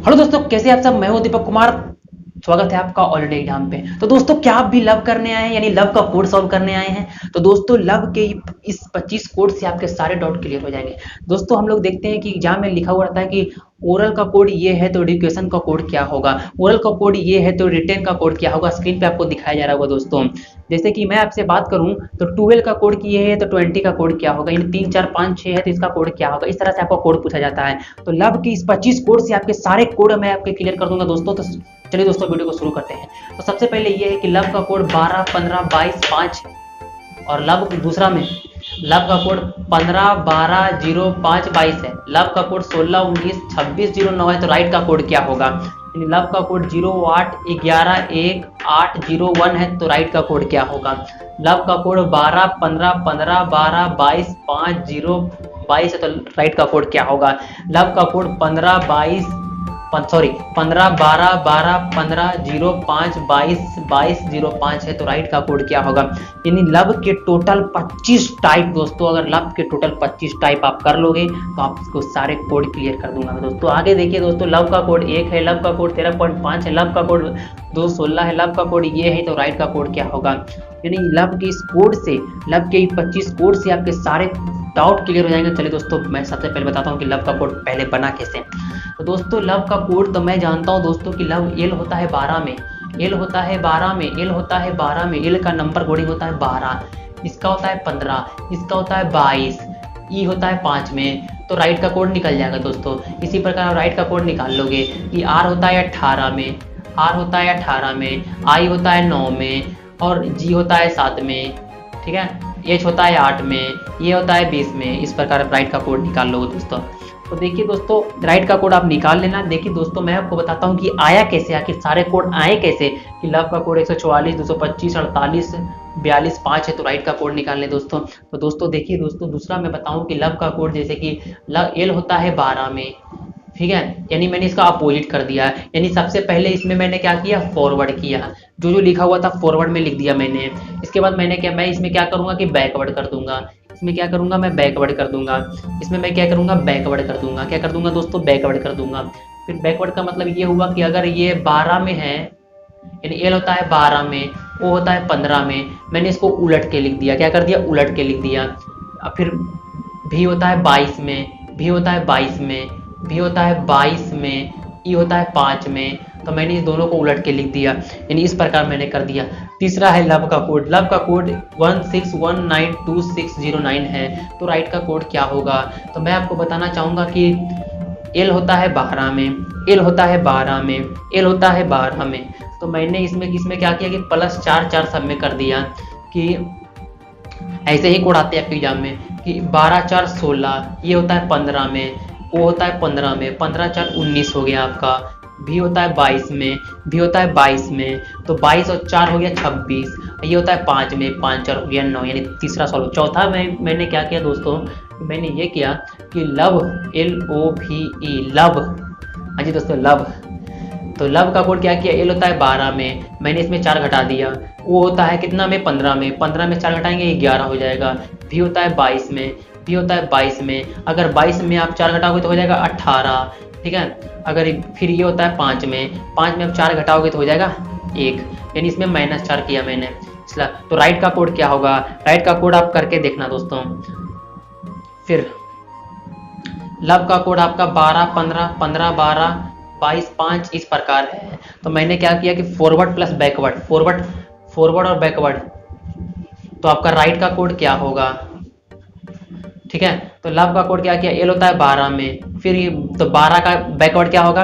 Hello दोस्तों, कैसे आप सब। मैं हूं दीपक कुमार। स्वागत है आपका ऑल इंडिया एग्जाम पे। तो दोस्तों, क्या आप भी लव करने आए हैं, यानी लव का कोड सॉल्व करने आए हैं। तो दोस्तों, लव के इस 25 कोड से आपके सारे डाउट क्लियर हो जाएंगे। दोस्तों, हम लोग देखते हैं कि एग्जाम में लिखा हुआ रहता है कि ओरल का कोड ये है तो एडुकेशन का कोड क्या होगा, ओरल का कोड ये है तो रिटेन का कोड क्या होगा। स्क्रीन पे आपको दिखाया जा रहा होगा दोस्तों। जैसे कि मैं आपसे बात करूं तो 12 का कोड ये है तो 20 का कोड क्या होगा, यानी 3 4 5 6 है तो इसका कोड क्या होगा। इस तरह से आपका कोड पूछा जाता है। तो लव की इस 25 कोड से आपके सारे कोड मैं आपके क्लियर कर दूंगा दोस्तों। तो चलिए दोस्तों, वीडियो को शुरू करते हैं। तो सबसे पहले ये है कि लव का कोड 12 15 22 5 और लव दूसरा में लव का कोड 15 12 05 22 है। लव का कोड 16 19 26 09 है। तो राइट का कोड क्या होगा, यानी लव का कोड 08 11 1 8 01 है। तो राइट का कोड क्या होगा। लव का कोड 12 15 15 12 22 5 0 22 है। तो राइट का कोड क्या होगा। लव का कोड 15 22 15 12 12 15 05 22 22 05 है। तो राइट का कोड क्या होगा। यानी लव के टोटल 25 टाइप दोस्तों, अगर लव के टोटल 25 टाइप आप कर लोगे तो आपको सारे कोड क्लियर कर दूंगा मैं दोस्तों। आगे देखिए दोस्तों, लव का कोड 1 है, लव का कोड 13.5 है, लव का कोड 216 है, लव का कोड ये है। तो राइट का कोड क्या होगा। यानी लव के इस कोड से, लव के 25 कोड से आपके सारे डाउट क्लियर हो जाएंगे। चलिए दोस्तों, मैं सबसे पहले बताता हूँ कि लव का कोड पहले बना कैसे। तो दोस्तों, लव का कोड तो मैं जानता हूँ दोस्तों कि लव एल होता है 12 में, एल होता है 12 में, एल होता है 12 में, एल का नंबर कोडिंग होता है 12, इसका होता है 15, इसका होता है 22, ई होता है 5 में। तो राइट का कोड निकल जाएगा दोस्तों। इसी प्रकार आप राइट का कोड निकाल लोगे कि आर होता है 18 में, आर होता है 18 में, आई होता है 9 में और जी होता है 7 में, ठीक है, एच होता है 8 में, ये होता है 20 में। इस प्रकार आप राइट का कोड निकाल लोगे दोस्तों। तो देखिए दोस्तों, राइट का कोड आप निकाल लेना। देखिए दोस्तों, मैं आपको बताता हूँ कि आया कैसे, आखिर सारे कोड आए कैसे। कि लव का कोड 144 225 48 42 5 है। तो राइट का कोड निकाल लें दोस्तों। तो दोस्तों देखिए दोस्तों, दूसरा मैं बताऊँ कि लव का कोड जैसे कि लव एल होता है 12 में, ठीक है, यानी मैंने इसका अपोजिट कर दिया। यानी सबसे पहले इसमें मैंने क्या किया, फॉरवर्ड किया, जो लिखा हुआ था फॉरवर्ड में लिख दिया मैंने। इसके बाद मैं इसमें क्या करूंगा कि बैकवर्ड कर दूंगा। इसमें क्या करूंगा, मैं बैकवर्ड कर दूंगा। इसमें मैं क्या करूंगा, बैकवर्ड कर दूंगा। क्या कर दूंगा दोस्तों, बैकवर्ड कर दूंगा। फिर बैकवर्ड का मतलब ये हुआ कि अगर ये 12 में है, यानी एल होता है 12 में, ओ होता है 15 में, मैंने इसको उलट के लिख दिया। क्या कर दिया, उलट के लिख दिया। फिर भी होता है 22 में, भी होता है 22 में, भी होता है 22 में, ई होता है 5 में। तो मैंने इस दोनों को उलट के लिख दिया, यानी इस प्रकार मैंने कर दिया। तीसरा है लव का कोड, लव का कोड 16192609 है। तो राइट का कोड क्या होगा। तो मैं आपको बताना चाहूँगा कि एल होता है 12 में, एल होता है 12 में, एल होता है 12 में। तो मैंने इसमें क्या किया कि +4 4 सब में कर दिया। कि ऐसे ही कोड आते हैं आपके एग्जाम में कि 12 4 16, ये होता है 15 में, ओ होता है 15 में, 15 4 19 हो गया आपका। भी होता है 22 में, भी होता है 22 में, तो 22 और 4 हो गया 26। ये होता है 5 में, 5 4 हो गया 9, यानी तीसरा सॉल्व। चौथा मैंने क्या किया दोस्तों, मैंने ये किया कि लव LOVE लव, हाँ जी दोस्तों, लव। तो लव का कोड क्या किया, एल होता है 12 में, मैंने इसमें 4 घटा दिया। वो होता है कितना में, 15 में, 15 में 4 घटाएंगे 11 हो जाएगा। भी होता है 22 में, भी होता है 22 में, अगर 22 में आप 4 घटाओगे तो हो जाएगा 18, ठीक है। अगर फिर ये होता है 5 में, 5 में आप 4 घटाओगे तो हो जाएगा 1, यानी इसमें -4 किया मैंने। इसलिए तो राइट का कोड क्या होगा, राइट का कोड आप करके देखना दोस्तों। फिर लव का कोड आपका 12 15 15 12 22 5 इस प्रकार है। तो मैंने क्या किया कि forward plus backward, forward forward और बैकवर्ड। तो आपका राइट का कोड क्या होगा, ठीक है। तो लव का कोड क्या किया, एल होता है 12 में, फिर तो 12 का बैकवर्ड क्या होगा,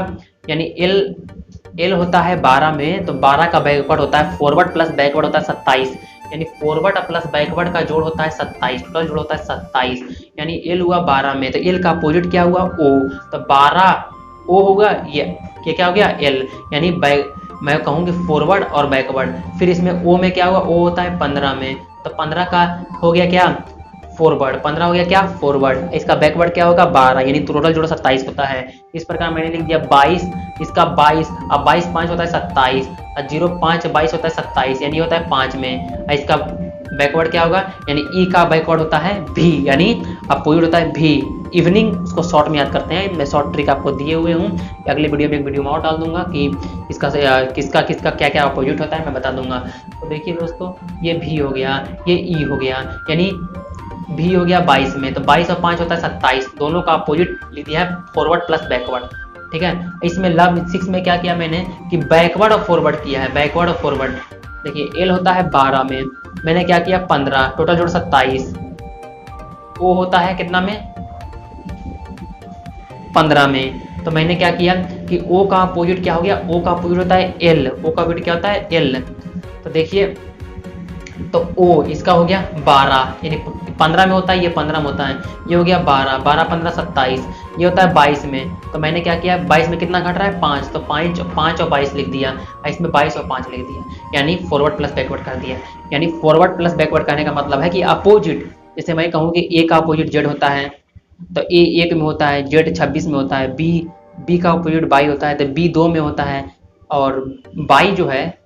यानी एल होता है 12 में, तो 12 का बैकवर्ड होता है, फॉरवर्ड प्लस बैकवर्ड होता है 27, यानी फॉरवर्ड प्लस बैकवर्ड का जोड़ होता है 27, टोटल जोड़ होता है 27। यानी एल हुआ 12 में, तो एल का अपोजिट क्या हुआ, ओ। तो 12 ओ होगा, ये क्या हो गया, एल, यानी मैं कहूँगी फॉरवर्ड और बैकवर्ड। फिर इसमें ओ में क्या हुआ, ओ होता है 15 में, तो 15 का हो गया क्या, फॉरवर्ड, 15 हो गया क्या, फॉरवर्ड। इसका बैकवर्ड क्या होगा, 12, यानी टोटल जोड़ 27 होता है। इस प्रकार मैंने लिख दिया 22, इसका 22, अब 22 5 होता है 27, और 0 5 22 होता है 27, यानी होता है 5 में। इसका बैकवर्ड क्या होगा, यानी ई का बैकवर्ड होता है भी, यानी अपोजिट होता है भी। इवनिंग उसको शॉर्ट में याद करते हैं। मैं शॉर्ट ट्रिक आपको दिए हुए हूँ, अगले वीडियो में एक वीडियो में और डाल दूंगा कि इसका किसका किसका क्या क्या अपोजिट होता है, मैं बता दूंगा। तो देखिए दोस्तों, ये भी हो गया, ये ई हो गया, यानी भी हो गया 22 में, तो 22 और 5 होता है 27, दोनों का अपोजिट लिख दिया है फॉरवर्ड प्लस बैकवर्ड, ठीक है। इसमें लव 6 में क्या किया मैंने कि बैकवर्ड और फॉरवर्ड किया है, बैकवर्ड और फॉरवर्ड। देखिए एल होता है 12 में, मैंने क्या किया 15, टोटल जोड़ 27। ओ होता है कितना में, 15 में, तो मैंने क्या किया कि ओ का अपोजिट क्या हो गया, ओ का अपोजिट होता है एल, ओ का अपोजिट क्या होता है एल। तो देखिए, तो ओ इसका हो गया 12, यानी 15 में होता है, ये 15 में होता है, ये हो गया 12, 12 15 27, ये होता है 22 में। तो मैंने क्या किया, 22 में कितना घट रहा है 5, तो 5 और 22 लिख दिया, इसमें 22 और 5 लिख दिया, यानी फॉरवर्ड प्लस बैकवर्ड कर दिया। यानी फॉरवर्ड प्लस बैकवर्ड करने का मतलब है कि अपोजिट, जैसे मैं कहूँ कि ए का अपोजिट जेड होता है, तो ए 1 में होता है, जेड 26 में होता है, बी का अपोजिट बाई होता है, तो बी 2 में होता है, और बाई जो है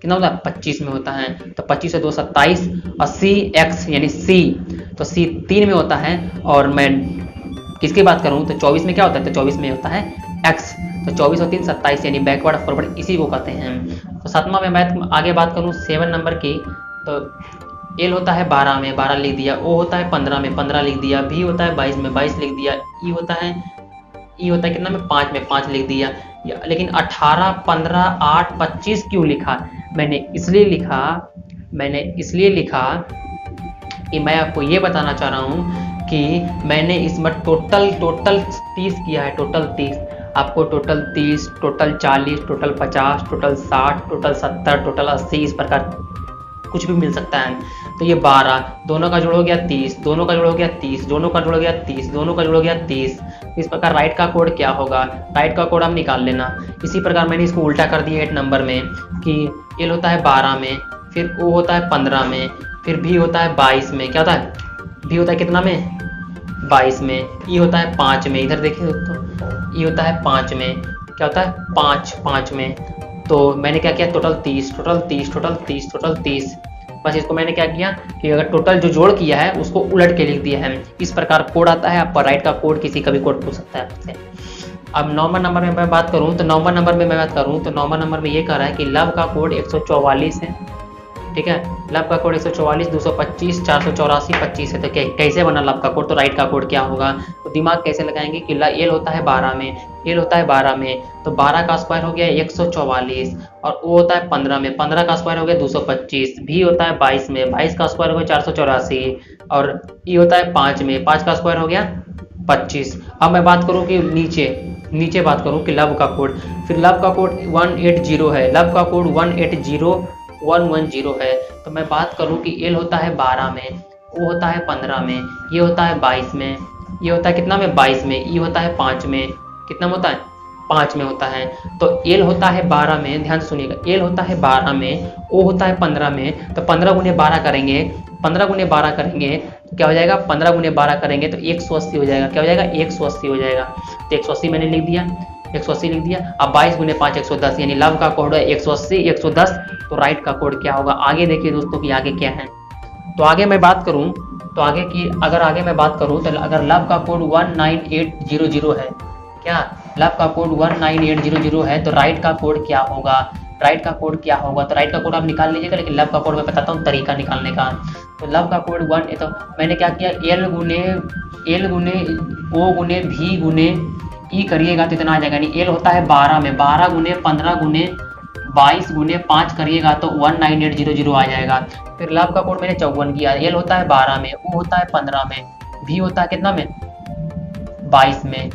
कितना होता है 25 में होता है, तो 25 से 2 27, और सी एक्स यानी सी, तो सी 3 में होता है, और मैं किसकी बात करूं तो 24 में क्या होता है, तो 24 में होता है एक्स, तो 24 और 3 27, यानी बैकवर्ड फॉरवर्ड इसी को कहते हैं। तो 7वां में मैं आगे बात करूं 7 नंबर की, तो एल होता है 12 में, 12 लिख दिया, ओ होता है 15 में, 15 लिख दिया, भी होता है 22 में, 22 लिख दिया, ई होता है कितना में 5 में, 5 लिख दिया। लेकिन 18 15 8 25 क्यों लिखा, मैंने इसलिए लिखा कि मैं आपको ये बताना चाह रहा हूँ कि मैंने इसमें टोटल 30 किया है, टोटल 30, आपको total 30, total 40, total 50, total 60, total 70, total 80, इस प्रकार कुछ भी मिल सकता है। तो ये 12, दोनों का जोड़ हो गया 30, दोनों का जोड़ हो गया 30, दोनों का जोड़ हो गया 30, दोनों का जोड़ हो गया 30। इस प्रकार राइट का कोड क्या होगा, राइट का कोड हम निकाल लेना। इसी प्रकार मैंने इसको उल्टा कर दिया 8 नंबर में कि एल होता है 12 में, फिर ओ होता है 15 में, फिर भी होता है 22 में, क्या होता है भी होता है कितना में 22 में, ई होता है 5 में, इधर देखिए दोस्तों ई होता है 5 में, क्या होता है 5 में। तो मैंने क्या किया टोटल 30, टोटल 30, टोटल 30, टोटल 30, बस इसको मैंने क्या किया कि अगर टोटल जो जोड़ किया है उसको उलट के लिख दिया है। इस प्रकार कोड आता है आपका, राइट का कोड किसी का भी कोड पूछ सकता है आपसे। अब 9 नंबर में मैं बात करूं तो 9 नंबर में मैं बात करूं तो 9 नंबर में ये कह रहा है कि लव का कोड 144 है, ठीक है। लव का कोड 144, 225, 484, 25 है। तो कैसे बना लव का कोड, तो राइट का कोड क्या होगा, तो दिमाग कैसे लगाएंगे कि एल होता है 12 में, एल होता है 12 में, तो 12 का स्क्वायर हो गया 144, और ओ होता है 15 में, 15 का स्क्वायर हो गया 225, भी होता है 22 में, 22 का स्क्वायर हो गया 484, और ई होता है 5 में, 5 का स्क्वायर हो गया 25। अब मैं बात करूँ कि नीचे बात करूँ कि लव का कोड, फिर लव का कोड 180 है, लव का कोड 180110 है। तो मैं बात करूं कि एल होता है 12 में, ओ होता है 15 में, ये होता है 22 में, ये होता है कितना में 22 में, ई होता है 5 में, कितना में होता है 5 में होता है। तो एल होता है 12 में, ध्यान से सुनिएगा, एल होता है 12 में, ओ होता है 15 में, तो 15 गुने 12 करेंगे, 15 गुने 12 करेंगे तो क्या हो जाएगा, 15 गुने 12 करेंगे तो 180 हो जाएगा, क्या हो जाएगा 180 हो जाएगा। तो 180 मैंने लिख दिया, 180 लिख दिया। अब 22 गुने 5 110, यानी लव का कोड है 180 110। तो राइट का कोड क्या होगा, आगे देखिए दोस्तों कि आगे क्या है। तो आगे मैं बात करूं तो आगे मैं बात करूं तो अगर लव का कोड 19800 है, क्या लव का कोड 19800 है, तो राइट का कोड क्या होगा, राइट का कोड क्या होगा, तो राइट का कोड आप निकाल लीजिएगा, लेकिन लव का कोड मैं बताता हूँ तरीका निकालने का। तो लव का कोड 1, तो मैंने क्या किया, एल गुने ओ गुने भी गुने ई करिएगा तो इतना आ जाएगा, यानी एल होता है 12 में, 12 गुने 15 गुने 22 गुने 5 करिएगा तो 19800 आ जाएगा। फिर लव का कोड मैंने 54 किया, एल होता है 12 में, ओ होता है 15 में, भी होता है कितना में 22 में,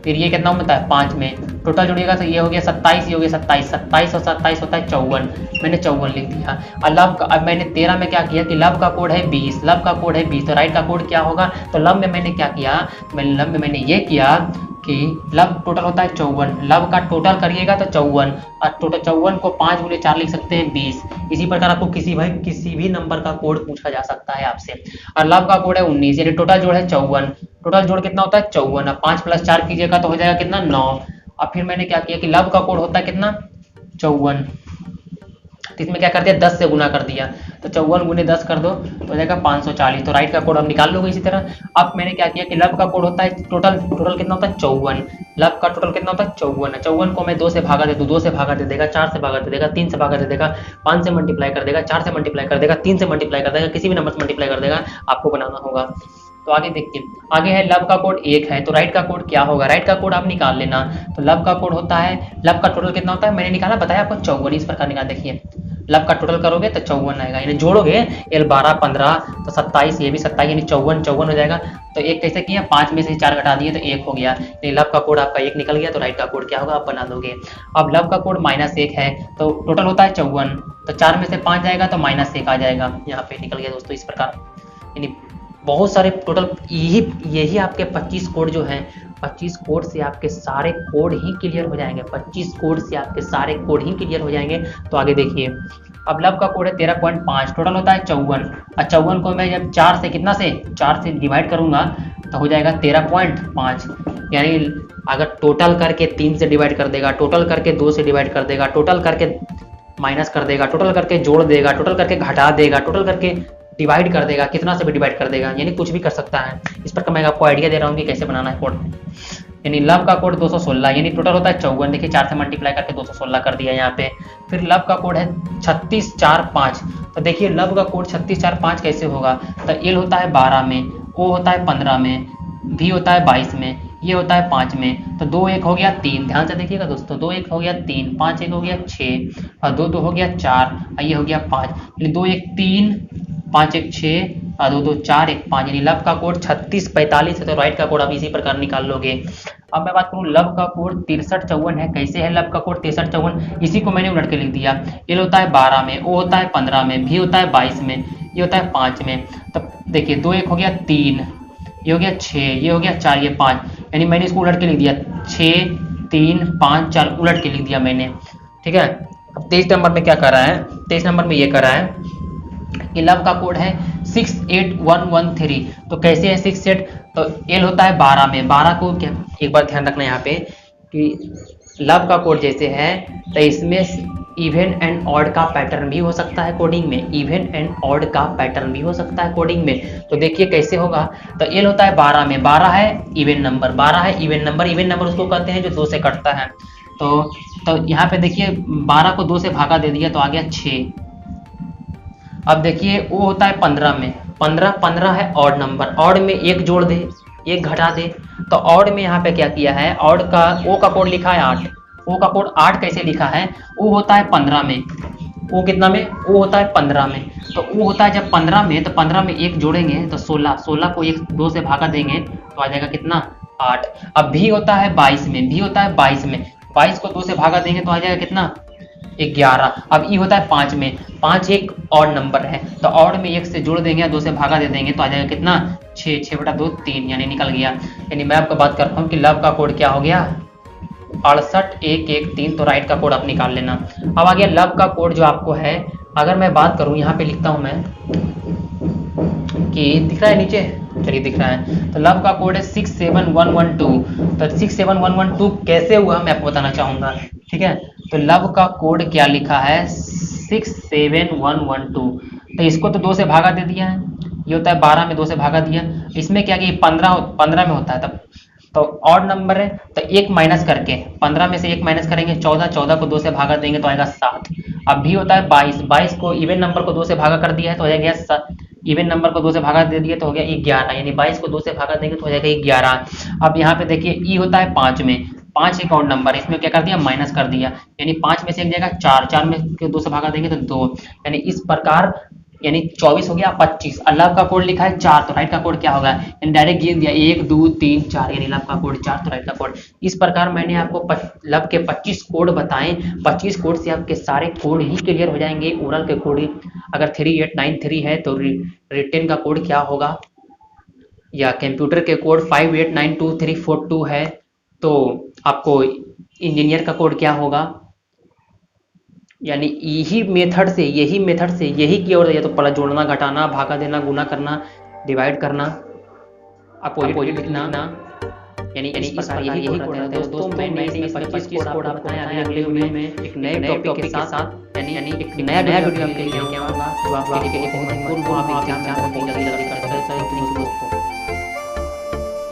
फिर ये कितना होता है 5 में, टोटल जोड़िएगा तो ये हो गया 27, ये हो गया 27, 27 और 27 होता है 54, मैंने 54 लिख दिया। और लव का, अब मैंने 13 में क्या किया कि लव का कोड है 20, लव का कोड है 20, तो राइट का कोड क्या होगा, तो लव में मैंने क्या किया, लव में मैंने ये किया कि लव टोटल होता है 54, लव का टोटल करिएगा तो 54, और टोटल 54 को 5 गुने 4 लिख सकते हैं 20। इसी प्रकार आपको किसी भी नंबर का कोड पूछा जा सकता है आपसे। और लव का कोड है 19, यानी टोटल जोड़ है 54, टोटल जोड़ कितना होता है 54, अब 5 + 4 कीजिएगा तो हो जाएगा कितना 9। अब फिर मैंने क्या किया कि लव का कोड होता है कितना 54, तो इसमें क्या कर दिया 10 से गुना कर दिया, तो 54 गुने 10 कर दो तो हो जाएगा 540। तो राइट का कोड हम निकाल लोगे इसी तरह। अब मैंने क्या किया कि लब का कोड होता है टोटल कितना होता है 54। लब का टोटल कितना होता है 54 है। 54 को मैं 2 से भागा दे दूँ, 2 से भागा दे देगा, 4 से भागा दे देगा, 3 से भागा दे देगा, 5 से मल्टीप्लाई कर देगा, 4 से मल्टीप्लाई कर देगा, 3 से मल्टीप्लाई कर देगा, किसी भी नंबर से मल्टीप्लाई कर देगा, आपको बनाना होगा। तो आगे देखिए, आगे है लब का कोड 1 है, तो राइट का कोड क्या होगा, राइट का कोड आप निकाल लेना। तो लब का कोड होता है, लब का टोटल कितना होता है मैंने निकाला, बताया आपको 54। इस प्रकार निकाल, देखिए लब का टोटल करोगे तो 54 आएगा, यानी जोड़ोगे L 12 15 तो 27, ये भी 27 यानी 54 हो जाएगा। तो एक कैसे किया, 5 में से 4 घटा दिए तो 1 हो गया, यानी लब का कोड आपका 1 निकल गया। तो राइट का कोड क्या होगा आप बना दोगे। अब लब का कोड -1 है, तो टोटल होता है 54, तो 4 में से 5 जाएगा तो -1 आ जाएगा, यहाँ पे निकल गया दोस्तों। इस प्रकार यानी बहुत सारे टोटल यही आपके 25 कोड जो हैं, 25 कोड से आपके सारे कोड ही क्लियर हो जाएंगे, 25 कोड से आपके सारे कोड ही क्लियर हो जाएंगे। तो आगे देखिए, अब लब का कोड है 13.5, टोटल होता है 54। और 54 को मैं जब 4 से कितना से 4 से डिवाइड करूंगा तो हो जाएगा 13.5, यानी अगर टोटल करके 3 से डिवाइड कर देगा, टोटल करके 2 से डिवाइड कर देगा, टोटल करके माइनस कर देगा, टोटल करके जोड़ देगा, टोटल करके घटा देगा, टोटल करके डिवाइड कर देगा, कितना से भी डिवाइड कर देगा, यानी कुछ भी कर सकता है। इस पर मैं आपको आइडिया दे रहा हूँ कि कैसे बनाना है कोड। यानी लब का कोड 216, यानी टोटल होता है 54, देखिए 4 से मल्टीप्लाई करके 216 कर दिया यहाँ पे। फिर लब का कोड है 3645, तो देखिए लब का कोड 3645 कैसे होगा, तो एल होता है 12 में, ओ होता है 15 में, भी होता है 22 में, ये होता है 5 में, तो 2 1 हो गया 3, ध्यान से देखिएगा दोस्तों, 2 1 हो गया 3, 5 1 हो गया 6, और 2 2 हो गया 4, और ये हो गया 5, यानी 2 1 3, 5 1 6, और 2 2 4 1 5, यानी लब का कोड 3645 है। तो राइट का कोड आप इसी प्रकार निकाल लोगे। अब मैं बात करूँ लब का कोड 6354 है, कैसे है लब का कोड 6354, इसी को मैंने उलट के लिख दिया। एल होता है 12 में, ओ होता है 15 में, भी होता है 22 में, ये होता है 5 में, तब देखिए 2 1 हो गया 3, ये हो गया 6, ये हो गया 4, ये 5, यानी मैंने इसको उलट के लिख दिया 6 3 5 4, उलट के लिख दिया मैंने, ठीक है। अब 23 नंबर में क्या कर रहा है, 23 नंबर में ये कर रहा है कि लब का कोड है 68113, तो कैसे है 68, तो एल होता है 12 में, 12 को क्या, एक बार ध्यान रखना यहाँ पे कि लब का कोड जैसे है तो इसमें इवन एंड ऑड का पैटर्न भी हो सकता है कोडिंग में, इवन एंड ऑड का पैटर्न भी हो सकता है कोडिंग में। तो देखिए कैसे होगा, तो एल होता है 12 में, 12 है इवन नंबर, 12 है इवन नंबर, इवन नंबर उसको कहते हैं जो 2 से कटता है। तो यहाँ पे देखिए 12 को 2 से भागा दे दिया तो आ गया 6। अब देखिए वो होता है 15 में, 15 है ऑड नंबर, ऑड में 1 जोड़ दे 1 घटा दे, तो ऑड में यहाँ पे क्या किया है, ऑड का ओ का कोड लिखा है 8, ओ का कोड 8 कैसे लिखा है, ओ होता है 15 में, ओ कितना में, ओ होता है 15 में, तो ओ होता है जब 15 में, तो 15 में 1 जोड़ेंगे तो 16, 16 को 1 2 से भागा देंगे तो आ जाएगा कितना 8। अब भी होता है 22 में, भी होता है 22 में, 22 को 2 से भागा देंगे तो आ जाएगा कितना 11। अब ई होता है 5 में, 5 एक ऑड नंबर है, तो ऑड में 1 से जोड़ देंगे, 2 से भागा दे देंगे तो आ जाएगा कितना 6, 6 बटा 2 3, यानी निकल गया। यानी मैं आपको बात करता हूँ कि लब का कोड क्या हो गया 68113, तो राइट का कोड आप निकाल लेना। अब आ गया लब का कोड जो आपको है, अगर मैं बात करूँ यहाँ पे लिखता हूँ मैं कि दिख रहा है नीचे, चलिए दिख रहा है, तो लब का कोड है 67112, तो 67112 कैसे हुआ मैं आपको बताना चाहूंगा, ठीक है। तो लब का कोड क्या लिखा है 67112, तो इसको तो 2 से भागा दे दिया है, ये होता है 12 में 2 से भागा दिया, इसमें क्या कि 15 में होता है, तब तो ऑड नंबर है तो 1 माइनस करके 15 में से 1 माइनस करेंगे 14, 14 को 2 से भागा देंगे तो आएगा 7। अब भी होता है 22, 22 को इवन नंबर को 2 से भागा कर दिया है तो हो जाएगा 7, इवन नंबर को 2 से भागा दे दिया तो हो गया 11, यानी 22 को 2 से भागा देंगे तो हो जाएगा 11। अब यहाँ पे देखिए ई होता है 5 में, 5 एक ऑड नंबर, इसमें क्या कर दिया माइनस कर दिया, यानी 5 में से एक जाएगा 4, 4 में 2 से भागा देंगे तो 2, यानी इस प्रकार यानी 24 हो गया 25। लब का कोड लिखा है 4, तो राइट का कोड क्या होगा, यानी डायरेक्ट गिन दिया 1 2 3 4, यानी लब का कोड 4, तो राइट का कोड। इस प्रकार मैंने आपको लब के 25 कोड बताएं, 25 कोड से आपके सारे कोड ही क्लियर हो जाएंगे। ओरल के कोड अगर 3893 है तो रिटेन का कोड क्या होगा, या कंप्यूटर के कोड 589234 है तो आपको इंजीनियर का कोड क्या होगा, यानी यही मेथड से यही की ओर, या तो प्लस जोड़ना, घटाना, भागा देना, गुना करना, डिवाइड करना, अपोजिट लिखना, यानी इस प्रकार यही कोड रहता है दोस्तों। मैंने इसमें 25 कोड आपको बताया। अगले वीडियो में एक नए टॉपिक के साथ यानी एक नया वीडियो आपके लिए लेके आऊंगा जो आपके लिए बहुत महत्वपूर्ण हो, आप एग्जाम में बहुत जल्दी कर सकते हैं दोस्तों।